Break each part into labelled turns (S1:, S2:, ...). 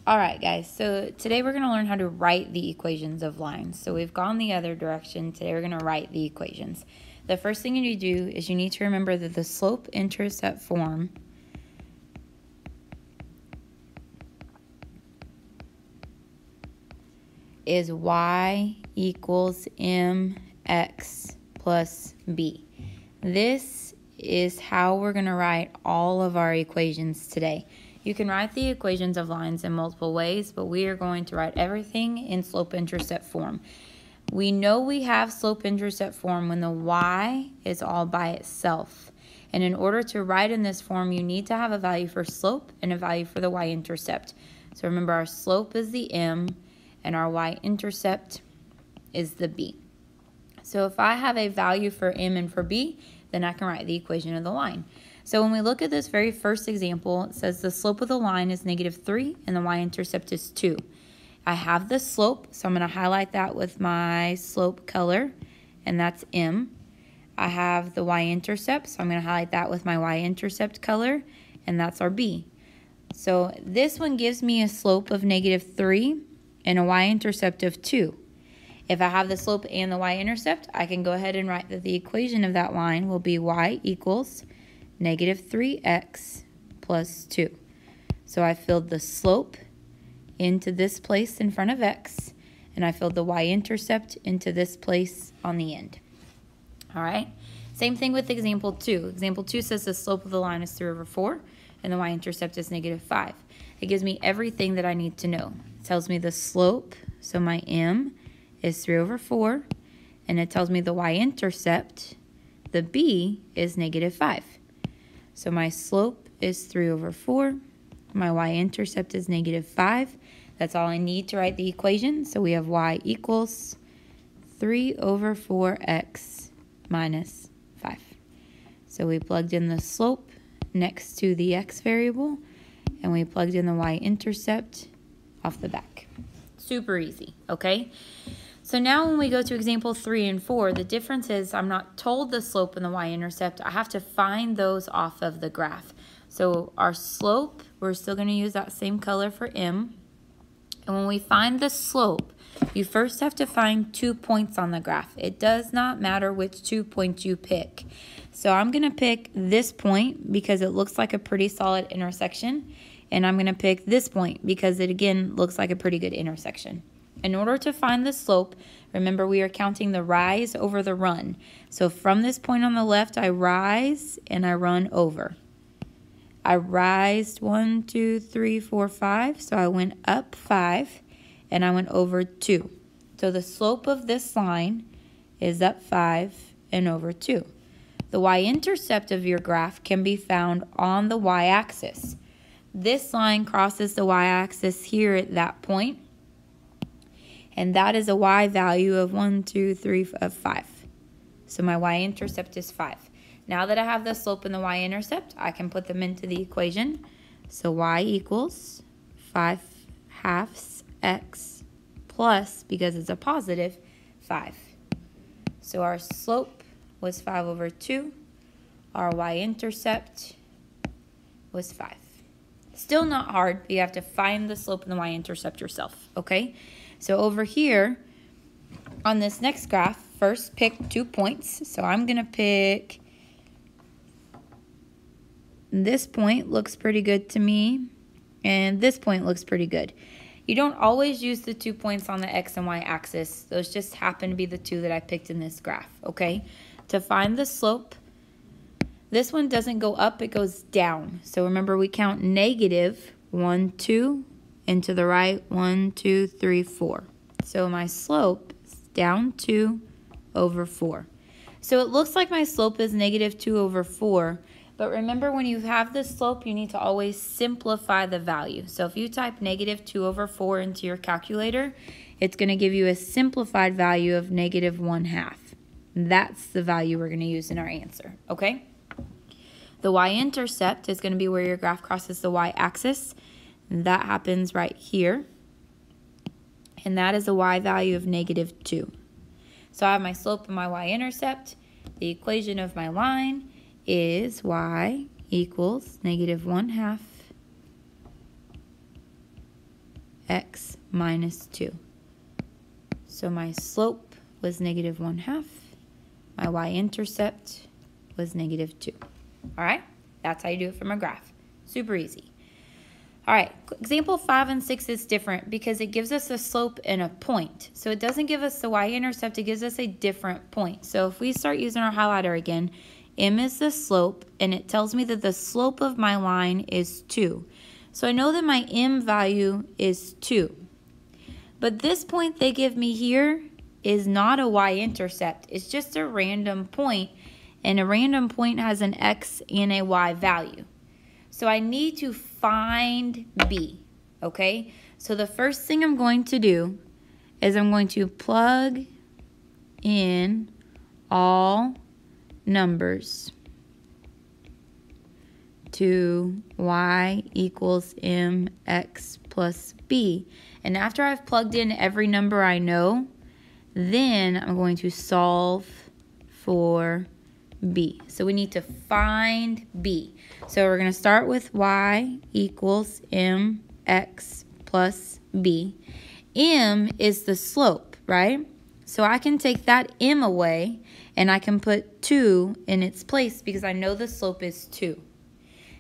S1: All right, guys, so today we're going to learn how to write the equations of lines. So we've gone the other direction. Today we're going to write the equations. The first thing you need to do is you need to remember that the slope-intercept form is y equals mx plus b. This is how we're going to write all of our equations today. You can write the equations of lines in multiple ways, but we are going to write everything in slope-intercept form. We know we have slope-intercept form when the y is all by itself. And in order to write in this form, you need to have a value for slope and a value for the y-intercept. So remember, our slope is the m, and our y-intercept is the b. So if I have a value for m and for b, then I can write the equation of the line. So when we look at this very first example, it says the slope of the line is -3 and the y-intercept is 2. I have the slope, so I'm going to highlight that with my slope color, and that's m. I have the y-intercept, so I'm going to highlight that with my y-intercept color, and that's our b. So this one gives me a slope of -3 and a y-intercept of 2. If I have the slope and the y-intercept, I can go ahead and write that the equation of that line will be y equals -3x plus 2. So I filled the slope into this place in front of x, and I filled the y-intercept into this place on the end. All right? Same thing with example 2. Example 2 says the slope of the line is 3/4, and the y-intercept is -5. It gives me everything that I need to know. It tells me the slope, so my m is 3/4, and it tells me the y-intercept, the b, is -5. So my slope is 3/4, my y-intercept is -5. That's all I need to write the equation. So we have y equals 3/4x minus 5. So we plugged in the slope next to the x variable, and we plugged in the y-intercept off the back. Super easy, okay? So now when we go to example 3 and 4, the difference is I'm not told the slope and the y-intercept. I have to find those off of the graph. So our slope, we're still going to use that same color for m. And when we find the slope, you first have to find 2 points on the graph. It does not matter which 2 points you pick. So I'm going to pick this point because it looks like a pretty solid intersection. And I'm going to pick this point because it, again, looks like a pretty good intersection. In order to find the slope, remember we are counting the rise over the run. So from this point on the left, I rise and I run over. I rised 1, 2, 3, 4, 5. So I went up 5 and I went over 2. So the slope of this line is up 5 and over 2. The y-intercept of your graph can be found on the y-axis. This line crosses the y-axis here at that point. And that is a y value of 1, 2, 3, of 5. So my y-intercept is 5. Now that I have the slope and the y-intercept, I can put them into the equation. So y equals 5/2 x plus, because it's a positive, 5. So our slope was 5/2. Our y-intercept was 5. Still not hard, but you have to find the slope and the y-intercept yourself, okay? So over here, on this next graph, first pick 2 points. So I'm going to pick, this point looks pretty good to me, and this point looks pretty good. You don't always use the 2 points on the x and y axis. Those just happen to be the 2 that I picked in this graph, okay? To find the slope, this one doesn't go up, it goes down. So remember, we count -1, 2, and to the right, 1, 2, 3, 4. So my slope is down 2/4. So it looks like my slope is -2/4, but remember, when you have the slope, you need to always simplify the value. So if you type -2/4 into your calculator, it's going to give you a simplified value of -1/2. That's the value we're going to use in our answer, okay? The y-intercept is going to be where your graph crosses the y-axis. That happens right here, and that is a y value of -2. So I have my slope and my y-intercept. The equation of my line is y equals -1/2 x minus 2. So my slope was negative 1/2. My y-intercept was negative 2. All right, that's how you do it from a graph. Super easy. All right, example 5 and 6 is different because it gives us a slope and a point. So it doesn't give us the y-intercept, it gives us a different point. So if we start using our highlighter again, m is the slope, and it tells me that the slope of my line is 2. So I know that my m value is 2. But this point they give me here is not a y-intercept. It's just a random point, and a random point has an x and a y value. So I need to find b, okay? So the first thing I'm going to do is I'm going to plug in all numbers to y equals mx plus b. And after I've plugged in every number I know, then I'm going to solve for b. So we need to find b. So we're going to start with y equals mx plus b. M is the slope, right? So I can take that m away and I can put 2 in its place because I know the slope is 2.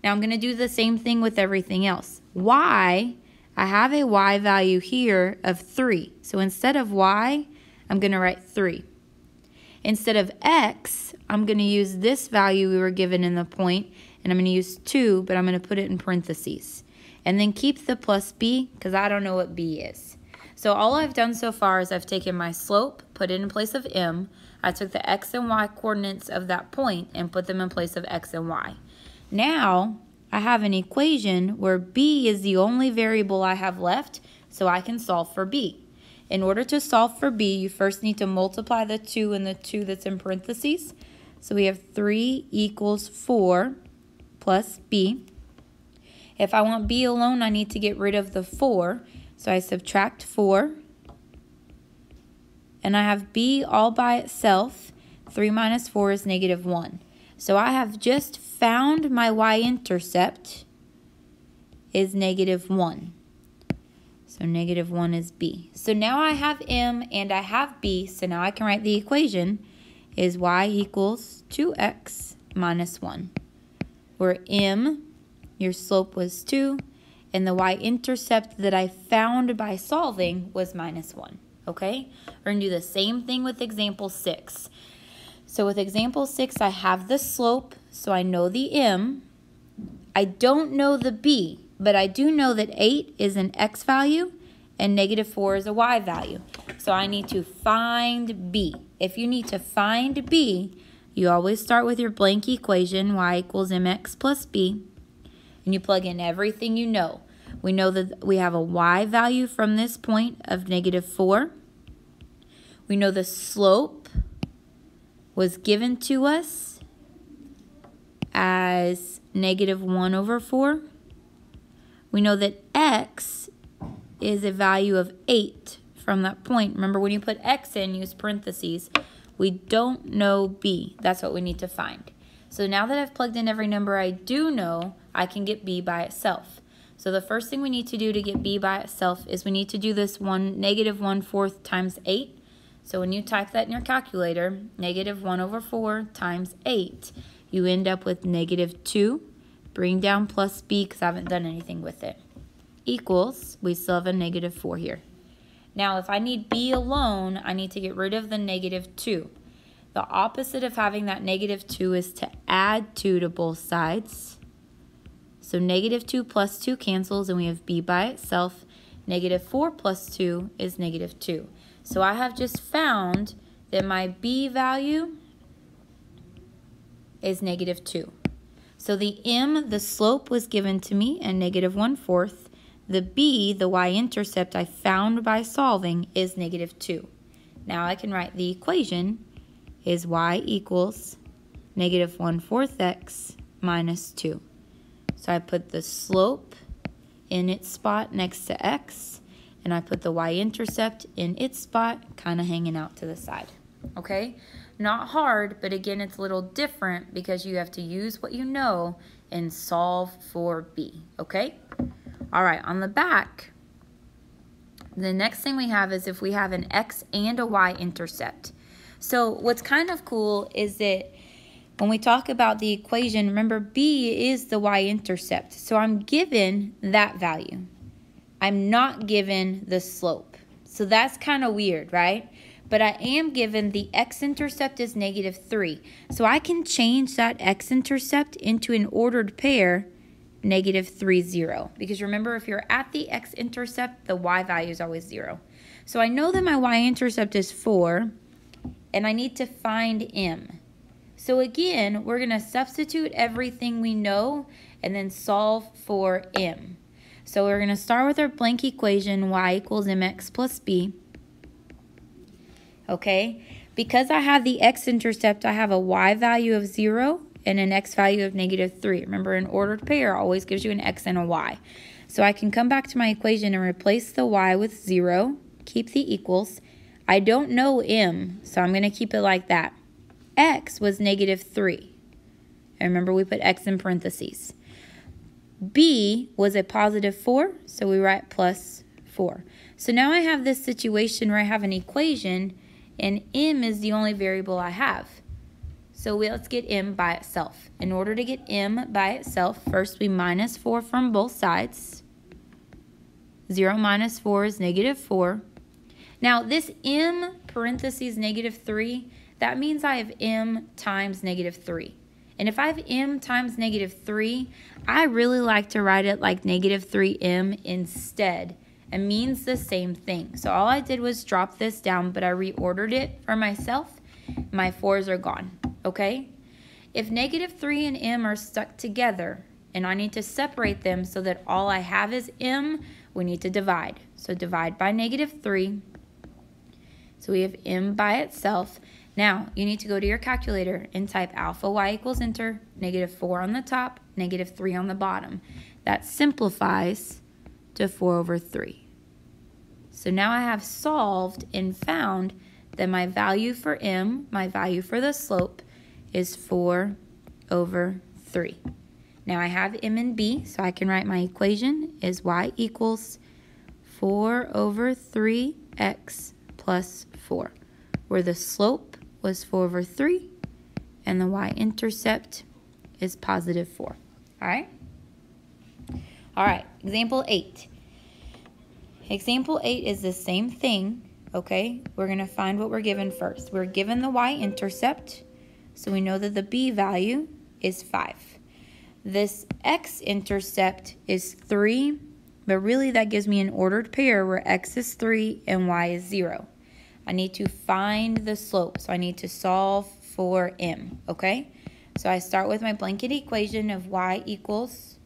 S1: Now I'm going to do the same thing with everything else. Y, I have a y value here of 3. So instead of y, I'm going to write 3. Instead of x, I'm going to use this value we were given in the point, and I'm going to use 2, but I'm going to put it in parentheses. And then keep the plus b, because I don't know what b is. So all I've done so far is I've taken my slope, put it in place of m. I took the x and y coordinates of that point and put them in place of x and y. Now, I have an equation where b is the only variable I have left, so I can solve for b. In order to solve for b, you first need to multiply the 2 and the 2 that's in parentheses. So we have 3 equals 4 plus b. If I want b alone, I need to get rid of the 4. So I subtract 4. And I have b all by itself. 3 minus 4 is negative 1. So I have just found my y-intercept is negative 1. So negative 1 is b. So now I have m and I have b, so now I can write the equation is y equals 2x minus 1. Where m, your slope was 2, and the y-intercept that I found by solving was minus 1. Okay? We're going to do the same thing with example 6. So with example 6, I have the slope, so I know the m. I don't know the b, but I do know that 8 is an x value and negative 4 is a y value. So I need to find b. If you need to find b, you always start with your blank equation, y equals mx plus b, and you plug in everything you know. We know that we have a y value from this point of negative 4. We know the slope was given to us as negative 1 over 4. We know that x is a value of 8 from that point. Remember, when you put x in, use parentheses. We don't know b. That's what we need to find. So now that I've plugged in every number I do know, I can get b by itself. So the first thing we need to do to get b by itself is we need to do this negative 1/4 times 8. So when you type that in your calculator, negative 1 over 4 times 8, you end up with negative 2. Bring down plus b because I haven't done anything with it. Equals, we still have a negative 4 here. Now if I need b alone, I need to get rid of the negative 2. The opposite of having that negative 2 is to add 2 to both sides. So negative 2 plus 2 cancels and we have b by itself. Negative 4 plus 2 is negative 2. So I have just found that my b value is negative 2. So the m, the slope, was given to me at negative 1/4. The b, the y-intercept I found by solving, is negative 2. Now I can write the equation is y equals negative 1/4 x minus 2. So I put the slope in its spot next to x, and I put the y-intercept in its spot, kind of hanging out to the side. Okay? Not hard, but again, it's a little different because you have to use what you know and solve for b. Okay? All right, on the back, The next thing we have is if we have an x and a y intercept. So what's kind of cool is that when we talk about the equation, remember b is the y-intercept. So I'm given that value. I'm not given the slope. So that's kind of weird, right? But I am given the x-intercept is -3. So I can change that x-intercept into an ordered pair, -3, 0. Because remember, if you're at the x-intercept, the y value is always 0. So I know that my y-intercept is 4, and I need to find m. So again, we're going to substitute everything we know and then solve for m. So we're going to start with our blank equation, y equals mx plus b. Okay, because I have the x-intercept, I have a y value of 0 and an x value of -3. Remember, an ordered pair always gives you an x and a y. So I can come back to my equation and replace the y with 0, keep the equals. I don't know m, so I'm going to keep it like that. X was -3. And remember, we put x in parentheses. B was a +4, so we write +4. So now I have this situation where I have an equation, and m is the only variable I have. So let's get m by itself. In order to get m by itself, first we minus 4 from both sides. 0 minus 4 is -4. Now this m parentheses -3, that means I have m times -3. And if I have m times -3, I really like to write it like -3m instead. It means the same thing. So all I did was drop this down, but I reordered it for myself. My 4's are gone, okay? If -3 and m are stuck together, and I need to separate them so that all I have is m, we need to divide. So divide by -3. So we have m by itself. Now, you need to go to your calculator and type alpha y equals enter, -4 on the top, -3 on the bottom. That simplifies to 4/3. So now I have solved and found that my value for m, my value for the slope, is 4/3. Now I have m and b, so I can write my equation is y equals 4/3x plus 4, where the slope was 4/3 and the y-intercept is +4. All right? All right, example 8. Example 8 is the same thing, okay? We're going to find what we're given first. We're given the y-intercept, so we know that the b value is 5. This x-intercept is 3, but really that gives me an ordered pair where x is 3 and y is 0. I need to find the slope, so I need to solve for m, okay? So I start with my blanket equation of y equals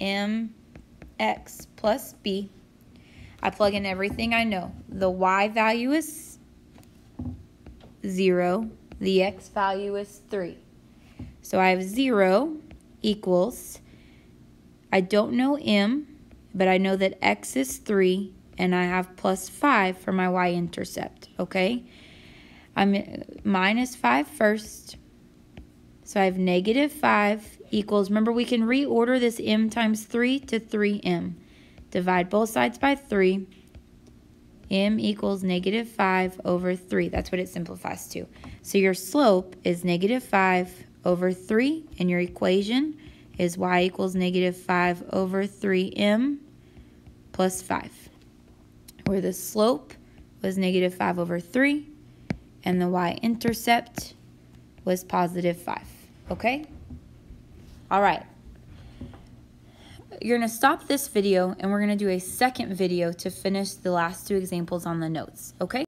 S1: mx plus b. I plug in everything I know. The y value is 0. The x value is 3. So I have 0 equals, I don't know m, but I know that x is 3, and I have +5 for my y-intercept, okay? I'm minus 5 first. So I have -5 equals, remember we can reorder this m times 3 to 3m. Divide both sides by 3. M equals -5/3. That's what it simplifies to. So your slope is -5/3, and your equation is y equals -5/3m plus 5, where the slope was -5/3 and the y-intercept was +5. Okay? All right. You're going to stop this video, and we're going to do a second video to finish the last 2 examples on the notes. Okay?